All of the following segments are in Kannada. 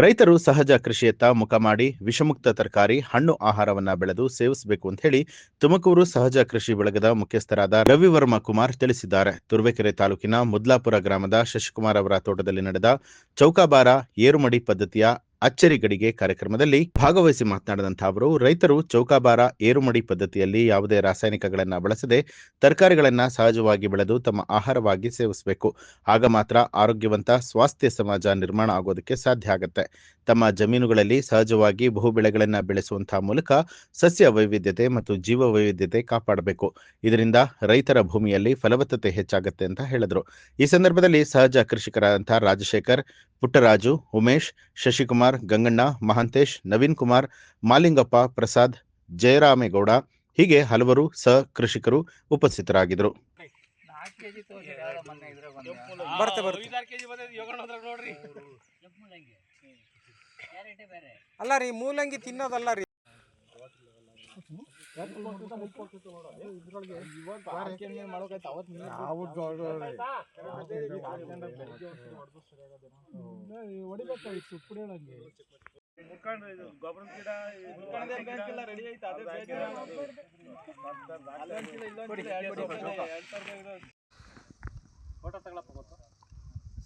ರೈತರು ಸಹಜ ಕೃಷಿಯತ್ತ ಮುಖ ಮಾಡಿ ವಿಷಮುಕ್ತ ತರಕಾರಿ, ಹಣ್ಣು ಆಹಾರವನ್ನ ಬೆಳೆದು ಸೇವಿಸಬೇಕು ಅಂತ ಹೇಳಿ ತುಮಕೂರು ಸಹಜ ಕೃಷಿ ಬಳಗದ ಮುಖ್ಯಸ್ಥರಾದ ರವಿವರ್ಮ ಕುಮಾರ್ ತಿಳಿಸಿದ್ದಾರೆ. ತುರುವೇಕೆರೆ ತಾಲೂಕಿನ ಮುದ್ಲಾಪುರ ಗ್ರಾಮದ ಶಶಿಕುಮಾರ್ ಅವರ ತೋಟದಲ್ಲಿ ನಡೆದ ಚೌಕಾಬಾರ ಏರುಮಡಿ ಪದ್ಧತಿಯ ಅಚ್ಚರಿಗಡಿಗೆ ಕಾರ್ಯಕ್ರಮದಲ್ಲಿ ಭಾಗವಹಿಸಿ ಮಾತನಾಡಿದಂತಹ ಅವರು, ರೈತರು ಚೌಕಾಬಾರ ಏರುಮಡಿ ಪದ್ಧತಿಯಲ್ಲಿ ಯಾವುದೇ ರಾಸಾಯನಿಕಗಳನ್ನು ಬಳಸದೆ ತರಕಾರಿಗಳನ್ನ ಸಹಜವಾಗಿ ಬೆಳೆದು ತಮ್ಮ ಆಹಾರವಾಗಿ ಸೇವಿಸಬೇಕು. ಆಗ ಮಾತ್ರ ಆರೋಗ್ಯವಂತ ಸ್ವಾಸ್ಥ್ಯ ಸಮಾಜ ನಿರ್ಮಾಣ ಆಗೋದಕ್ಕೆ ಸಾಧ್ಯ ಆಗುತ್ತೆ. ತಮ್ಮ ಜಮೀನುಗಳಲ್ಲಿ ಸಹಜವಾಗಿ ಬಹುಬೆಳೆಗಳನ್ನು ಬೆಳೆಸುವಂತಹ ಮೂಲಕ ಸಸ್ಯ ವೈವಿಧ್ಯತೆ ಮತ್ತು ಜೀವ ವೈವಿಧ್ಯತೆ ಕಾಪಾಡಬೇಕು. ಇದರಿಂದ ರೈತರ ಭೂಮಿಯಲ್ಲಿ ಫಲವತ್ತತೆ ಹೆಚ್ಚಾಗುತ್ತೆ ಅಂತ ಹೇಳಿದ್ರು. ಈ ಸಂದರ್ಭದಲ್ಲಿ ಸಹಜ ಕೃಷಿಕರಾದಂತಹ ರಾಜಶೇಖರ್, ಪುಟ್ಟರಾಜು, ಉಮೇಶ್, ಶಶಿಕುಮಾರ್, ಗಂಗಣ್ಣ, ಮಹಾಂತೇಶ್, ನವೀನ್ ಕುಮಾರ್, ಮಾಲಿಂಗಪ್ಪ, ಪ್ರಸಾದ್, ಜಯರಾಮೇಗೌಡ ಹೀಗೆ ಹಲವರು ಕೃಷಿಕರು ಉಪಸ್ಥಿತರಾಗಿದ್ದರು. ಅಲ್ಲ ರೀ, ಮೂಲಂಗಿ ತಿನ್ನೋದಲ್ಲ ರೀ.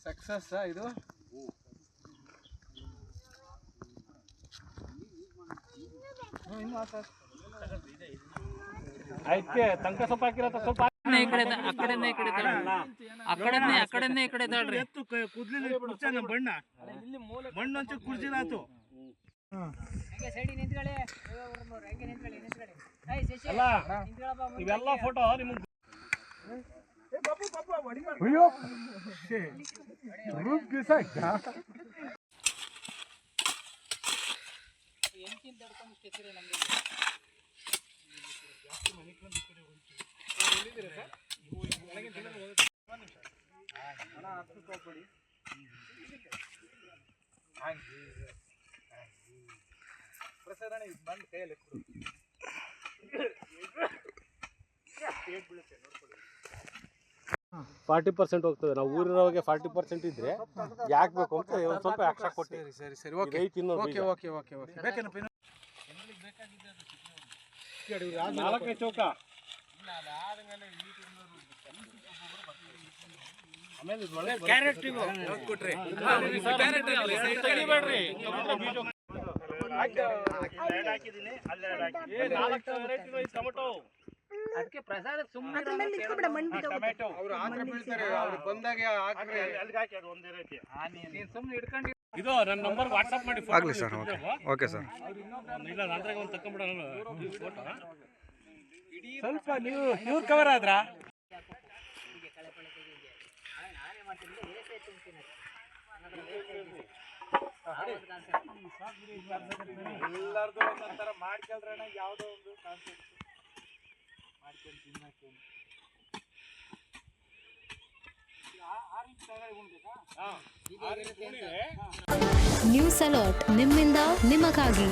ಸಕ್ಸಸ್ ಇದು. ಆಯ್ಕೆ ತಂಕ ಸೊಪ್ಪು ಹಾಕಿರತ್ತ ಸ್ವಲ್ಪ ಈ ಕಡೆ ತಾಳ್ರಿ. ಕುದ್ಲಿಲ್ಲ ಕುರ್ಚನ ಬಣ್ಣ ಮಣ್ಣಂಚು ಕುರ್ಜಿಲಾತು. ಅಲ್ಲ ಇವೆಲ್ಲ ಫೋಟೋ ನಿಮ್ಗೆ ಪ್ರಸಾದಣೆ ಬಂದು ಕೈಯಲ್ಲಿ 40% ಹೋಗ್ತದೆ. ನಾವು ಊರಿನೊಳಗೆ 40% ಇದ್ರೆ ಯಾಕೆ ಬೇಕು ಅಂತ ಒಂದು ಸ್ವಲ್ಪ ಎಕ್ಸ್ಟ್ರಾ ಕೊಟ್ಟಿರಿ. ಸರಿ ಸರಿ, okay okay okay okay okay. ಬೇಕೇನಪ್ಪ ನಾಲ್ಕನೇ ಚೌಕ ಆಮೇಲೆ ಕ್ಯಾರೆಟ್ ಕೊಟ್ರಿ ಹಾಕಿದ್ದೀನಿ. ನಾಲ್ಕು ವೆರೈಟಿ ಟೊಮೆಟೊ ಅದಕ್ಕೆ ಪ್ರಸಾದ ಸುಮ್ಮನೆ ಟೊಮೆಟೊ ಅವರು ಆತ್ರ ಬೀಳ್ತಾರೆ. ಅವರು ಬಂದಾಗ ಹಾಕ್ರಿ, ಅಲ್ಲಿಗೆ ಹಾಕಿ. ಅದು ಒಂದೇ ರೀತಿ ನೀನು ಸುಮ್ಮನೆ ಹಿಡ್ಕೊಂಡು. ಇದು ನನ್ನ ನಂಬರ್ ವಾಟ್ಸ್ಆಪ್ ಮಾಡಿ ಆಗಲಿ ಸರ್. Okay sir. ಇಲ್ಲ ನಂತರ ಒಂದು ತಕೊಂಡ್ಬಿಡೋಣ ಫೋಟೋ. ಸ್ವಲ್ಪ ನೀವು ಕವರ್ ಆದ್ರ ಎಲ್ಲರದು ಒಂದೊಂಥರ ಮಾಡ್ಕೊಳ್ರಣ. ಯಾವುದೋ ಒಂದು ಕಾನ್ಸೆಪ್ಟ್ ಮಾಡ್ಕೊಂಡು ತಿನ್ನಕ್ಕೆ ನ್ಯೂಸ್ ಅಲರ್ಟ್ ನಿಮ್ಮಿಂದ ನಿಮಗಾಗಿ.